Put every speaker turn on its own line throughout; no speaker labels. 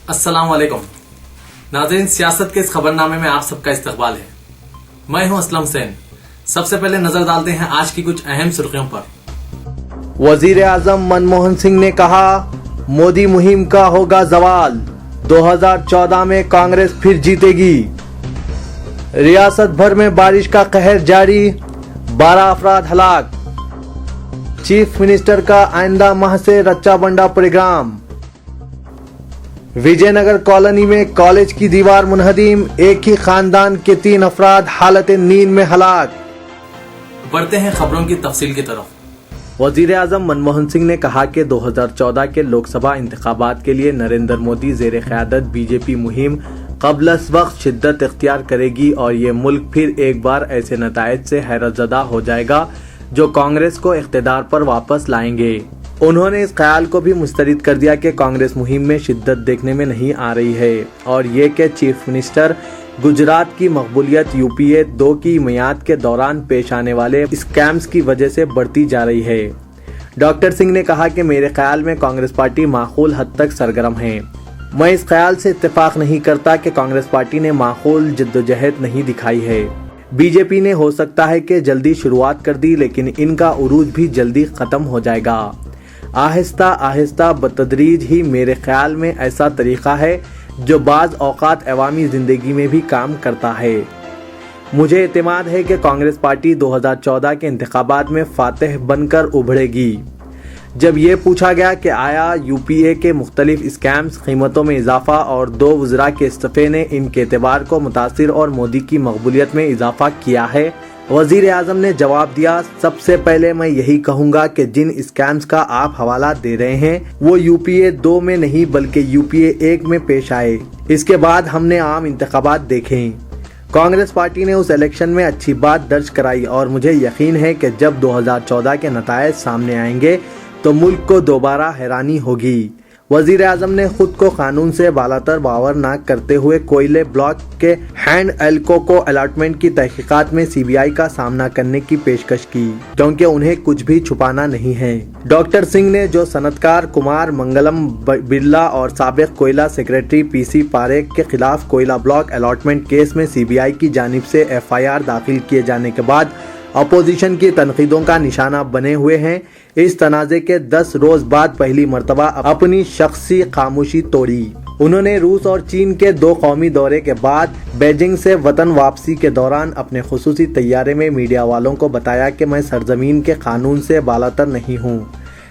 अस्सलाम वालेकुम नाज़रीन, सियासत के इस खबरनामे में आप सबका इस्तकबाल है। मैं हूं असलम हुसैन। सबसे पहले नजर डालते हैं आज की कुछ अहम सुर्खियों पर।
वजीर आजम मनमोहन सिंह ने कहा, मोदी मुहिम का होगा जवाल, 2014 में कांग्रेस फिर जीतेगी। रियासत भर में बारिश का कहर जारी, 12 अफराद हलाक। चीफ मिनिस्टर का आइंदा माह से रच्चा बंडा प्रोग्राम। विजयनगर कॉलोनी में कॉलेज की दीवार मुनहदिम, एक ही खानदान के 3 अफराद हालत नींद में हलाक।
बढ़ते हैं खबरों की तफसील की तरफ।
वजीर आजम मनमोहन सिंह ने कहा कि 2014 के लोकसभा इंतखाबात के लिए नरेंद्र मोदी ज़ेर क़यादत बीजेपी मुहिम क़ब्ल वक्त शिद्दत इख्तियार करेगी और ये मुल्क फिर एक बार ऐसे नतायज से हैरतज़दा हो जाएगा जो कांग्रेस को इख्तिदार पर वापस लाएंगे। उन्होंने इस ख्याल को भी मुस्तरद कर दिया कि कांग्रेस मुहिम में शिद्दत देखने में नहीं आ रही है और ये कि चीफ मिनिस्टर गुजरात की मकबूलियत यूपीए 2 की मियाद के दौरान पेश आने वाले स्कैम्स की वजह से बढ़ती जा रही है। डॉक्टर सिंह ने कहा कि मेरे ख्याल में कांग्रेस पार्टी माकूल हद तक सरगर्म है। मैं इस ख्याल से इत्तेफाक नहीं करता कि कांग्रेस पार्टी ने माकूल जद्दोजहद नहीं दिखाई है। बीजेपी ने हो सकता है कि जल्दी शुरुआत कर दी, लेकिन इनका उरूज भी जल्दी खत्म हो जाएगा। आहिस्ता आहिस्ता बतदरीज ही मेरे ख्याल में ऐसा तरीका है जो बाज़ औक़ात अवामी ज़िंदगी में भी काम करता है। मुझे इत्मीनान है कि कांग्रेस पार्टी 2014 के इंतखाबात में फातिह बनकर उभरेगी। जब ये पूछा गया कि आया यूपीए के मुख्तलिफ स्कैम्स, कीमतों में इजाफा और 2 वज़रा के इस्तीफ़े ने इनके एतबार को मुतासिर और मोदी की मकबूलियत में इजाफा किया है, वजीर आजम ने जवाब दिया, सबसे पहले मैं यही कहूँगा कि जिन स्कैम्स का आप हवाला दे रहे हैं वो यूपीए 2 में नहीं बल्कि यूपीए 1 में पेश आए। इसके बाद हमने आम इंतखाबात देखे। कांग्रेस पार्टी ने उस इलेक्शन में अच्छी बात दर्ज कराई और मुझे यकीन है कि जब 2014 के नतायज सामने आएंगे तो मुल्क को दोबारा हैरानी होगी। वजीर आजम ने खुद को कानून से बालातर बावर न करते हुए कोयले ब्लॉक के हैंड एल्को को अलॉटमेंट की तहकीकात में सीबीआई का सामना करने की पेशकश की, क्योंकि उन्हें कुछ भी छुपाना नहीं है। डॉक्टर सिंह ने जो सनतकार कुमार मंगलम बिरला और साबिक कोयला सेक्रेटरी पीसी पारेख के खिलाफ कोयला ब्लॉक अलॉटमेंट केस में सीबीआई की जानिब से एफआईआर दाखिल किए जाने के बाद अपोजिशन की तनकीदों का निशाना बने हुए हैं, इस तनाज़े के 10 रोज बाद पहली मर्तबा अपनी शख्सी खामोशी तोड़ी। उन्होंने रूस और चीन के 2 कौमी दौरे के बाद बीजिंग से वतन वापसी के दौरान अपने खुसूसी तैयारे में मीडिया वालों को बताया कि मैं सरजमीन के कानून से बालातर नहीं हूँ।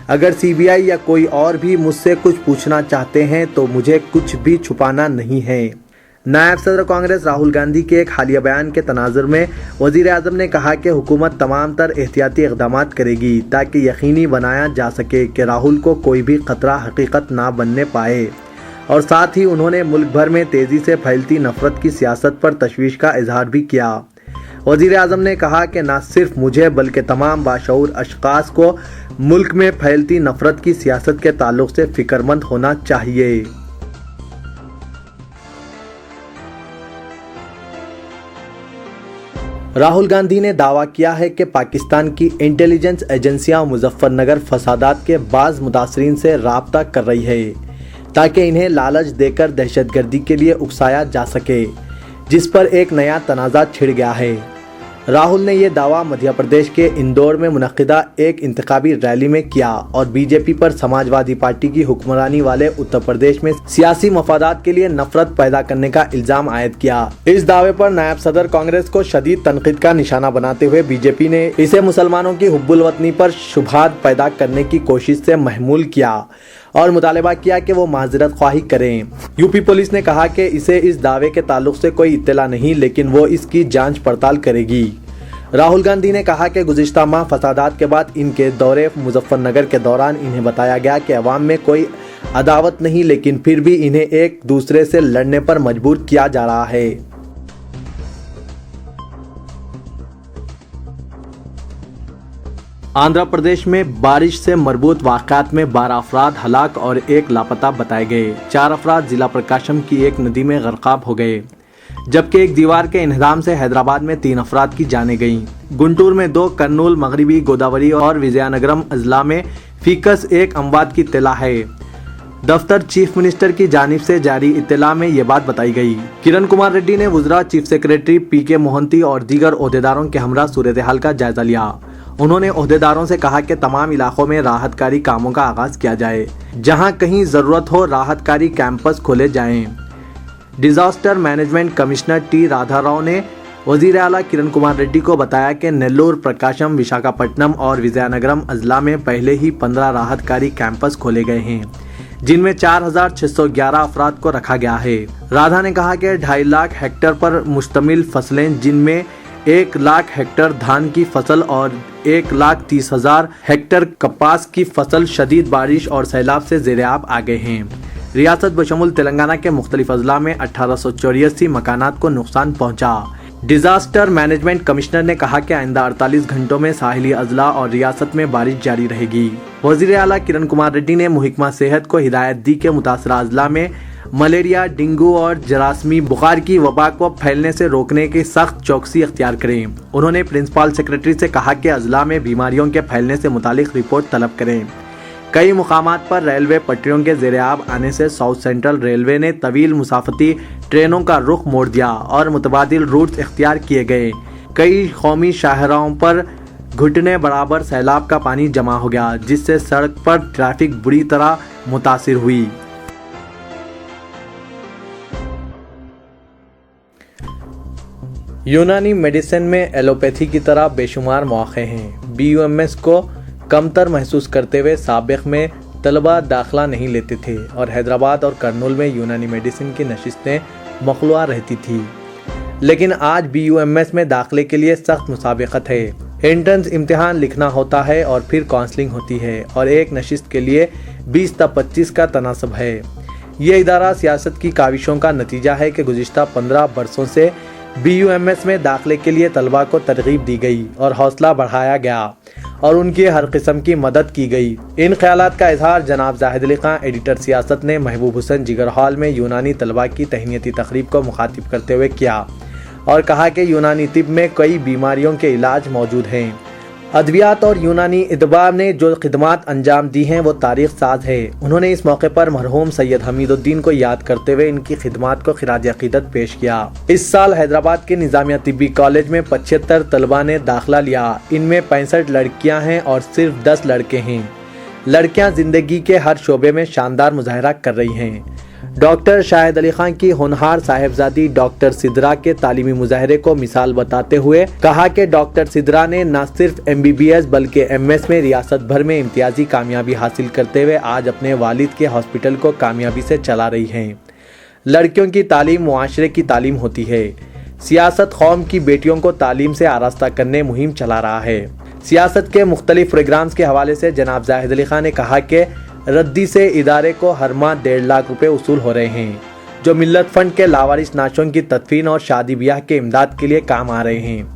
अगर सीबीआई या कोई और भी मुझसे कुछ पूछना चाहते हैं तो मुझे कुछ भी छुपाना नहीं है। नायब सदर कांग्रेस राहुल गांधी के एक हालिया बयान के तनाजुर में वजीर आजम ने कहा कि हुकूमत तमाम तर एहतियाती इक़दाम करेगी ताकि यकीनी बनाया जा सके कि राहुल को कोई भी खतरा हकीकत ना बनने पाए, और साथ ही उन्होंने मुल्क भर में तेज़ी से फैलती नफरत की सियासत पर तशवीश का इजहार भी किया। वजीर आजम ने कहा कि न सिर्फ मुझे बल्कि तमाम बाशऊर अशख़ास को मुल्क में फैलती नफरत की सियासत के ताल्लुक से फ़िक्रमंद होना चाहिए। राहुल गांधी ने दावा किया है कि पाकिस्तान की इंटेलिजेंस एजेंसियां मुजफ्फरनगर फसादात के बाज़ मुतासरीन से राब्ता कर रही है ताकि इन्हें लालच देकर दहशतगर्दी के लिए उकसाया जा सके, जिस पर एक नया तनाज़ा छिड़ गया है। राहुल ने यह दावा मध्य प्रदेश के इंदौर में मुनक़िदा एक इंतखाबी रैली में किया और बीजेपी पर समाजवादी पार्टी की हुक्मरानी वाले उत्तर प्रदेश में सियासी मफादात के लिए नफरत पैदा करने का इल्ज़ाम आयद किया। इस दावे पर नायब सदर कांग्रेस को शदीद तनकीद का निशाना बनाते हुए बीजेपी ने इसे मुसलमानों की हुब्बुल वतनी पर शुबहात पैदा करने की कोशिश से महमूल किया और मुतालबा किया कि वो माजरत ख्वाही करें। यूपी पुलिस ने कहा कि इसे इस दावे के ताल्लुक से कोई इत्तला नहीं, लेकिन वो इसकी जांच पड़ताल करेगी। राहुल गांधी ने कहा कि गुज़िश्ता माह फसादात के बाद इनके दौरे मुजफ्फरनगर के दौरान इन्हें बताया गया कि अवाम में कोई अदावत नहीं, लेकिन फिर भी इन्हें एक दूसरे से लड़ने पर मजबूर किया जा रहा है। आंध्र प्रदेश में बारिश से मरबूत वाक़यात में 12 अफराद हलाक और 1 लापता बताए गए। 4 अफराद जिला प्रकाशम की एक नदी में गर्काब हो गए, जबकि एक दीवार के इन्हदाम से हैदराबाद में 3 अफराद की जानें गईं। गुंटूर में 2, कर्नूल, मगरबी गोदावरी और विजयनगरम अजला में फीकस 1 अमवात की इत्तला है। दफ्तर चीफ मिनिस्टर की जानिब से जारी इत्तला में ये बात बताई गई। किरण कुमार रेड्डी ने वुज़रा, चीफ सेक्रेटरी पीके मोहंती और दीगर ओहदेदारों के हमरा सूरत हाल का जायजा लिया। उन्होंने ओहदेदारों से कहा कि तमाम इलाकों में राहतकारी कामों का आगाज किया जाए, जहां कहीं जरूरत हो राहतकारी कैंपस खोले जाएं। Disaster management commissioner T Radha Rao ने वजीर आला किरण कुमार रेड्डी को बताया कि नेल्लोर, प्रकाशम, विशाखापट्टनम और विजयनगरम अजला में पहले ही 15 राहतकारी कैंपस खोले गए हैं, जिनमें 4611 अफराद को रखा गया है। राधा ने कहा कि 2.5 लाख हेक्टेयर पर मुश्तमिल फसलें, जिनमें 1 लाख हेक्टेयर धान की फसल और 1,30,000 हेक्टेयर कपास की फसल शदीद बारिश और सैलाब से ज़ेर-ए-आब आ गए हैं। रियासत बशमुल तेलंगाना के मुख्तलिफ अजला में 1884 मकानात को नुकसान पहुंचा। डिजास्टर मैनेजमेंट कमिश्नर ने कहा कि आइंदा 48 घंटों में साहिली अजला और रियासत में बारिश जारी रहेगी। वजीर आला किरण कुमार रेड्डी ने मुहिकमा सेहत को हिदायत दी कि मुतासरा अजला में मलेरिया, डेंगू और जरासमी बुखार की वबा को फैलने से रोकने की सख्त चौकसी अख्तियार करें। उन्होंने प्रिंसिपल सेक्रेटरी से कहा कि अजला में बीमारियों के फैलने से मुतालिक रिपोर्ट तलब करें। कई मुकामात पर रेलवे पटरियों के ज़ेर-ए-आब आने से साउथ सेंट्रल रेलवे ने तवील मुसाफती ट्रेनों का रुख मोड़ दिया और मुतबादिल रूट्स इख्तियार किए गए। कई कौमी शाहराहों पर घुटने बराबर सैलाब का पानी जमा हो गया, जिससे सड़क पर ट्रैफिक बुरी तरह मुतासिर हुई। यूनानी मेडिसिन में एलोपैथी की तरह बेशुमार मौक़े हैं। BUMS को कमतर महसूस करते हुए साबिक़ में तलबा दाखिला नहीं लेते थे और हैदराबाद और करनूल में यूनानी मेडिसिन की नशिस्तें मखलूआ रहती थी, लेकिन आज BUMS में दाखिले के लिए सख्त मुसाबिकत है। एंट्रेंस इम्तिहान लिखना होता है और फिर काउंसलिंग होती है और एक नशिस्त के लिए 20 ta 25 का तनासब है। ये इदारा सियासत की काविशों का नतीजा है कि गुज़िश्ता 15 बरसों से BUMS में दाखिले के लिए तलबा को तरगीब दी गई और हौसला बढ़ाया गया और उनकी हर किस्म की मदद की गई। इन ख्यालात का इजहार जनाब जाहिद अली खां, एडिटर सियासत, ने महबूब हुसैन जिगर हॉल में यूनानी तलबा की तहनीती तकरीब को मुखातिब करते हुए किया और कहा कि यूनानी तिब में कई बीमारियों के इलाज मौजूद हैं। अद्वियात और यूनानी इदबा ने जो खिदमात अंजाम दी हैं वो तारीख साज है। उन्होंने इस मौके पर मरहूम सैयद हमीदुद्दीन को याद करते हुए इनकी खिदमात को खिराज अकीदत पेश किया। इस साल हैदराबाद के निजामिया तिब्बी कॉलेज में 75 तलबा ने दाखिला लिया। इनमें 65 लड़कियां हैं और सिर्फ 10 लड़के हैं। लड़कियां जिंदगी के हर शोबे में शानदार मुजाहरा कर रही हैं। डॉक्टर शाहिद अली खान की होनहार साहिबजादी डॉक्टर सिद्रा के तालीमी मुजाहरे को मिसाल बताते हुए कहा कि डॉक्टर सिद्रा ने न सिर्फ MBBS बल्कि MS में रियासत भर में इम्तियाजी कामयाबी हासिल करते हुए आज अपने वालिद के हॉस्पिटल को कामयाबी से चला रही हैं। लड़कियों की तालीम मुआशरे की तालीम होती है। सियासत कौम की बेटियों को तालीम से आरास्ता करने मुहिम चला रहा है। सियासत के मुख्तलिफ प्रोग्राम्स के हवाले से जनाब जाहिद अली खान ने कहा कि रद्दी से इदारे को हर माह 1.5 लाख रुपए वसूल हो रहे हैं, जो मिल्लत फंड के लावारिस नाशों की तदफीन और शादी ब्याह के इमदाद के लिए काम आ रहे हैं।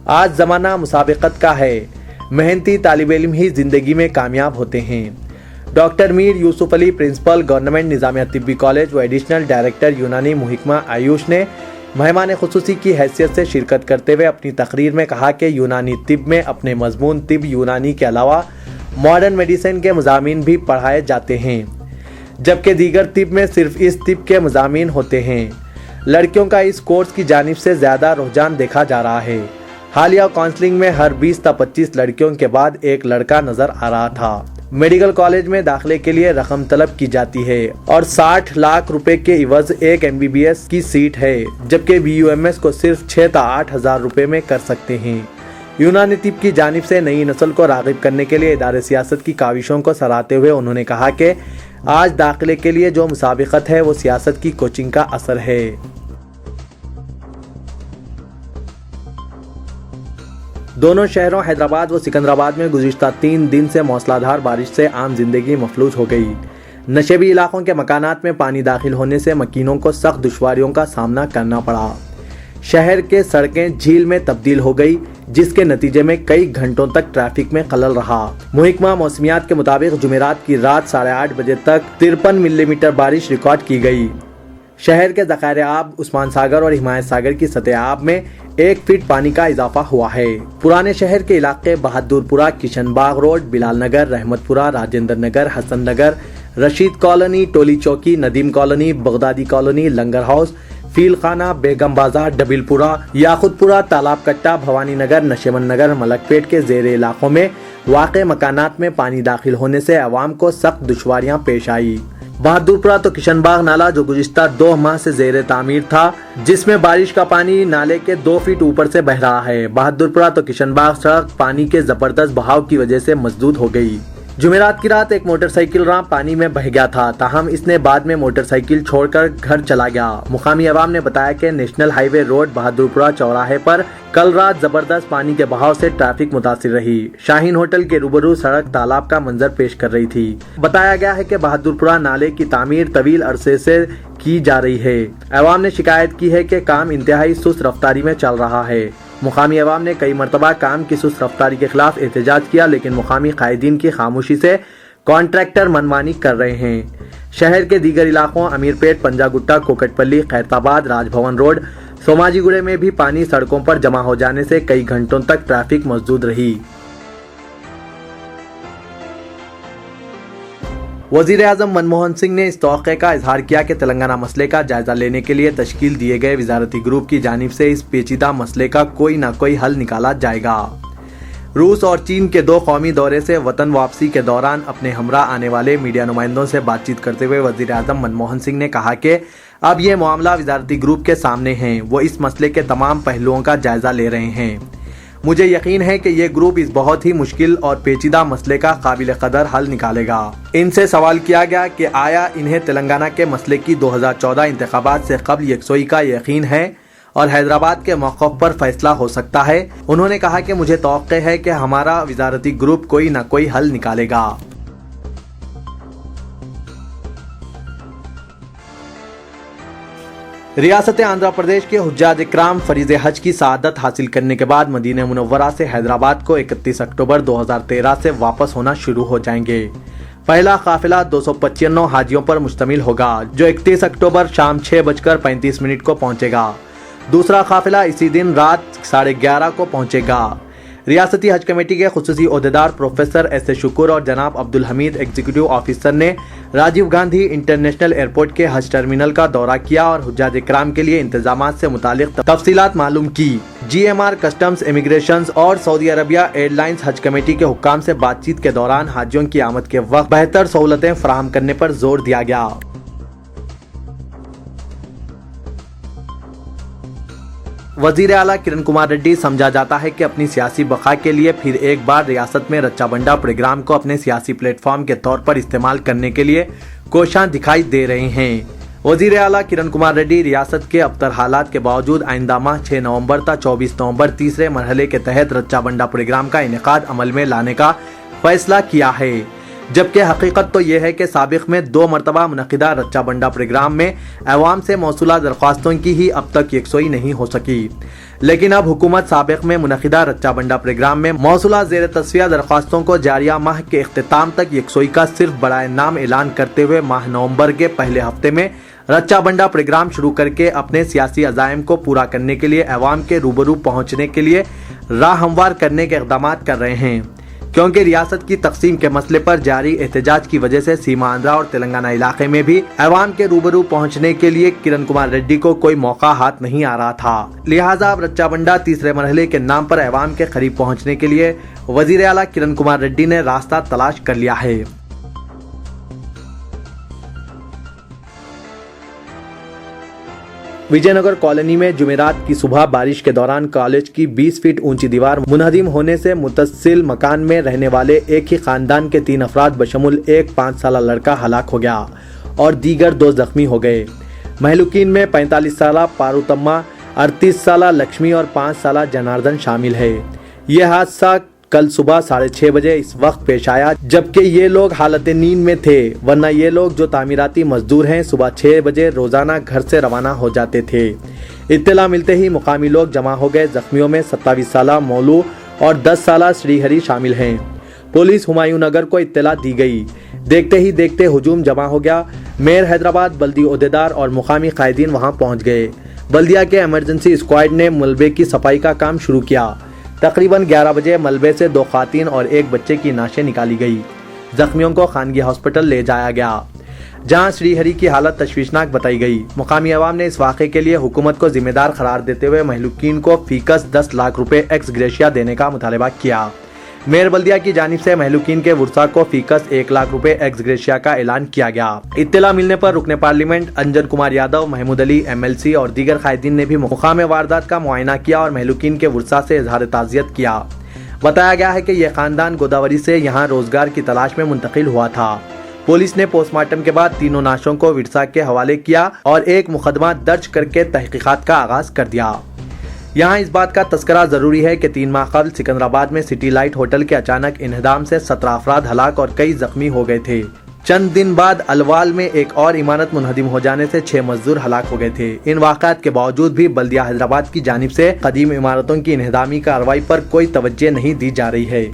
आज ज़माना मुसाबिकत का है, मेहनती तालिब इल्म ही ज़िंदगी में कामयाब होते हैं। Doctor Mir Yusuf Ali, principal government Nizamia Tibbi college व एडिशनल डायरेक्टर यूनानी मुहिकमा आयुष ने मेहमान खुसूसी की हैसियत से शिरकत करते हुए अपनी तकरीर में कहा कि यूनानी तिब में अपने मजमून तिब यूनानी के अलावा मॉडर्न मेडिसिन के मज़ामीन भी पढ़ाए जाते हैं, जबकि दीगर तिब में सिर्फ इस तिब के मज़ामीन होते हैं। लड़कियों का इस कोर्स की जानिब से ज़्यादा रुझान देखा जा रहा है। हालिया काउंसलिंग में हर 20 ta 25 लड़कियों के बाद एक लड़का नजर आ रहा था। मेडिकल कॉलेज में दाखिले के लिए रकम तलब की जाती है और 60 लाख रुपए के इवज एक MBBS की सीट है, जबकि BUMS को सिर्फ 6 ta 8 हज़ार रुपए में कर सकते हैं। यूनानी तिब की जानिब से नई नस्ल को राग़िब करने के लिए इदारे सियासत की काविशों को सराहते हुए उन्होंने कहा कि आज दाखिले के लिए जो मुसाबिकत है वो सियासत की कोचिंग का असर है। दोनों शहरों हैदराबाद व सिकंदराबाद में गुज़िश्ता 3 दिन से मौसलाधार बारिश से आम जिंदगी मफलूज हो गई। नशेबी इलाकों के मकानात में पानी दाखिल होने से मकीनों को सख्त दुश्वारियों का सामना करना पड़ा। शहर के सड़कें झील में तब्दील हो गई, जिसके नतीजे में कई घंटों तक ट्रैफिक में खलल रहा। मुहिकमा मौसमियात के मुताबिक जुमेरात की रात 8:30 बजे तक 53 मिलीमीटर बारिश रिकॉर्ड की गई। शहर के ज़खायर आब, उस्मान सागर और हिमायत सागर की सतह आब में 1 फीट पानी का इजाफा हुआ है। पुराने शहर के इलाके बहादुरपुरा, किशन बाग रोड, बिलाल नगर, रहमतपुरा, राजेंद्र नगर, हसन नगर, रशीद कॉलोनी, टोली चौकी, नदीम कॉलोनी, बगदादी कॉलोनी, लंगर हाउस, फील खाना, बेगम बाजार, डबिलपुरा, याकुतपुरा, तालाब कट्टा, भवानी नगर, नशेमन नगर, मलकपेट के ज़ेरे इलाकों में वाक़े मकानात में पानी दाखिल होने से अवाम को सख्त दुश्वारियां पेश आई। बहादुरपुरा तो किशनबाग नाला जो गुज़िश्ता 2 माह से ज़ेरे तामीर था, जिसमें बारिश का पानी नाले के 2 फीट ऊपर से बह रहा है। बहादुरपुरा तो किशनबाग सड़क पानी के जबरदस्त बहाव की वजह से मसदूद हो गई। जुमेरात की रात एक मोटरसाइकिल राह पानी में बह गया था, ताहम इसने बाद में मोटरसाइकिल छोड़कर घर चला गया। मुकामी अवाम ने बताया कि नेशनल हाईवे रोड बहादुरपुरा चौराहे पर कल रात जबरदस्त पानी के बहाव से ट्रैफिक मुतासिर रही। शाहीन होटल के रूबरू सड़क तालाब का मंजर पेश कर रही थी। बताया गया है कि बहादुरपुरा नाले की तामीर तवील अरसे से की जा रही है। अवाम ने शिकायत की है कि काम इंतहाई सुस्त रफ्तारी में चल रहा है। मुकामी अवाम ने कई मरतबा काम की सुस्त रफ्तारी के खिलाफ एहतजाज किया, लेकिन मुकामी कायदीन की खामोशी से कॉन्ट्रैक्टर मनमानी कर रहे हैं। शहर के दीगर इलाकों अमीरपेट, पंजागुट्टा, कोकटपल्ली, खैरताबाद, राजभवन रोड, सोमाजीगुड़े में भी पानी सड़कों पर जमा हो जाने से कई घंटों तक ट्रैफिक मसदूद रही। वजीर आजम मनमोहन सिंह ने इस तौक़े का इजहार किया कि तेलंगाना मसले का जायजा लेने के लिए तश्कील दिए गए वजारती ग्रुप की जानिब से इस पेचीदा मसले का कोई न कोई हल निकाला जाएगा। रूस और चीन के 2 कौमी दौरे से वतन वापसी के दौरान अपने हमरा आने वाले मीडिया नुमाइंदों से बातचीत करते हुए वजीर आजम मनमोहन सिंह ने कहा कि अब ये मामला वजारती ग्रुप के सामने है, वो इस मसले के तमाम पहलुओं का जायजा ले रहे हैं। मुझे यकीन है कि ये ग्रुप इस बहुत ही मुश्किल और पेचीदा मसले का काबिल कदर हल निकालेगा। इनसे सवाल किया गया कि आया इन्हें तेलंगाना के मसले की 2014 इंतखाबात से कबल यकसोई का यकीन है और हैदराबाद के मौक़िफ़ पर फैसला हो सकता है। उन्होंने कहा कि मुझे तौक़्क़े है कि हमारा वजारती ग्रुप कोई न कोई हल निकालेगा। रियासत आंध्र प्रदेश के हुज्जाज इकराम फरीज़े हज की सआदत हासिल करने के बाद मदीना मुनव्वरा से हैदराबाद को 31 अक्टूबर 2013 से वापस होना शुरू हो जाएंगे। पहला काफिला 295 हाजियों पर मुश्तमिल होगा, जो 31 अक्टूबर शाम 6:35 को पहुंचेगा। दूसरा काफिला इसी दिन रात 11:30 को पहुंचेगा। रियासती हज कमेटी के खुसूसी ओहदेदार प्रोफेसर एस शुक्र और जनाब अब्दुल हमीद एग्जीक्यूटिव ऑफिसर ने राजीव गांधी इंटरनेशनल एयरपोर्ट के हज टर्मिनल का दौरा किया और हुज्जाज इकराम के लिए इंतजामात से मुतालिक तफसीलात मालूम की। GMR कस्टम्स, इमिग्रेशन और सऊदी अरबिया एयरलाइंस हज कमेटी के हुक्काम से बातचीत के दौरान हाजियों की आमद के वक्त बेहतर सहूलतें फराहम करने पर जोर दिया गया। वजीर आला किरण कुमार रेड्डी समझा जाता है कि अपनी सियासी बका के लिए फिर एक बार रियासत में रच्चा बंडा प्रोग्राम को अपने सियासी प्लेटफॉर्म के तौर पर इस्तेमाल करने के लिए कोशिशां दिखाई दे रहे हैं। वजीर आला किरण कुमार रेड्डी रियासत के अबतर हालात के बावजूद आइंदा माह 6 नवंबर तक 24 नवंबर तीसरे मरहले के तहत रच्चा बंडा प्रोग्राम का इनेकाद अमल में लाने का फैसला किया है, जबकि हकीकत तो यह है कि साबिक में 2 मरतबा मुनक़िदा रच्चा बंडा प्रोग्राम में अवाम से मौसूला दरख्वास्तों की ही अब तक यकसोई नहीं हो सकी। लेकिन अब हुकूमत साबिक में मुनक़िदा रच्चा बंडा प्रोग्राम में मौसूला ज़ेर तस्विया दरख्वास्तों को जारिया माह के इख्तिताम तक यकसोई का सिर्फ बड़ाए नाम ऐलान करते हुए माह नवंबर के पहले हफ्ते में रच्चा बंडा प्रोग्राम शुरू करके अपने सियासी अज़ाइम को पूरा करने के लिए अवाम के रूबरू पहुँचने के लिए राह हमवार करने के इक़दाम कर रहे हैं, क्योंकि रियासत की तकसीम के मसले पर जारी एहतजाज की वजह से सीमा आंध्रा और तेलंगाना इलाके में भी अवाम के रूबरू पहुंचने के लिए किरण कुमार रेड्डी को कोई मौका हाथ नहीं आ रहा था। लिहाजा अब रच्चा बंडा तीसरे मरहले के नाम पर अवाम के करीब पहुंचने के लिए वजीर आला किरण कुमार रेड्डी ने रास्ता तलाश कर लिया है। विजयनगर कॉलोनी में जुमेरात की सुबह बारिश के दौरान कॉलेज की 20 फीट ऊंची दीवार मुनहदिम होने से मुतसिल मकान में रहने वाले एक ही खानदान के 3 अफराद बशमुल एक 5 साला लड़का हलाक हो गया और दीगर 2 जख्मी हो गए। महलूकीन में 45 साला पारुतम्मा, 38 साला लक्ष्मी और 5 साला जनार्दन शामिल है। यह हादसा कल सुबह 6:30 बजे इस वक्त पेश आया जबकि ये लोग हालत नींद में थे, वरना ये लोग जो तामीराती मजदूर हैं सुबह 6 बजे रोजाना घर से रवाना हो जाते थे। इत्तला मिलते ही मुकामी लोग जमा हो गए। जख्मियों में 27 साला मौलू और 10 साला श्रीहरी शामिल हैं। पुलिस हुमायूं नगर को इत्तला दी गई। देखते ही देखते हुजूम जमा हो गया। मेयर हैदराबाद, बल्दी ओहदेदार और मुकामी कायदीन वहां पहुंच गए। बल्दिया के इमरजेंसी स्क्वाड ने मलबे की सफाई का काम शुरू किया। तकरीबन 11 बजे मलबे से 2 खातीन और 1 बच्चे की नाशें निकाली गई। जख्मियों को खानगी हॉस्पिटल ले जाया गया, जहां श्रीहरि की हालत तशवीशनाक बताई गई। मुकामी अवाम ने इस वाक़े के लिए हुकूमत को जिम्मेदार करार देते हुए महलूकीन को फीकस 10 लाख रुपए एक्स ग्रेशिया देने का मुतालबा किया। मेयर बल्दिया की जानिब से महलूकीन के वुरसा को फीकस 1 लाख रुपए एक्स ग्रेशिया का ऐलान किया गया। इत्तला मिलने पर रुकने पार्लियामेंट अंजन कुमार यादव, महमूद अली MLC और दीगर कायदीन ने भी मुकाम वारदात का मुआयना किया और महलूकीन के वुरसा से इजहार ताज़ियत किया। बताया गया है कि यह खानदान गोदावरी से यहाँ रोजगार की तलाश में मुंतकिल हुआ था। पुलिस ने पोस्टमार्टम के बाद तीनों नाशों को विरसा के हवाले किया और एक मुकदमा दर्ज करके तहकीकात का आगाज कर दिया। यहाँ इस बात का तस्करा जरूरी है कि 3 माह कबल सिकंदराबाद में सिटी लाइट होटल के अचानक इन्हदाम से 17 अफराद हलाक और कई जख्मी हो गए थे। चंद दिन बाद अलवाल में एक और इमारत मुनहदिम हो जाने से 6 मजदूर हलाक हो गए थे। इन वाक़ात के बावजूद भी बल्दिया हैदराबाद की जानिब से कदीम इमारतों की इन्हदामी कार्रवाई पर कोई तवज्जो नहीं दी जा रही है।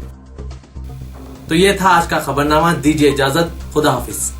तो ये था आज का खबरनामा। दीजिए इजाजत, खुदा हाफिज।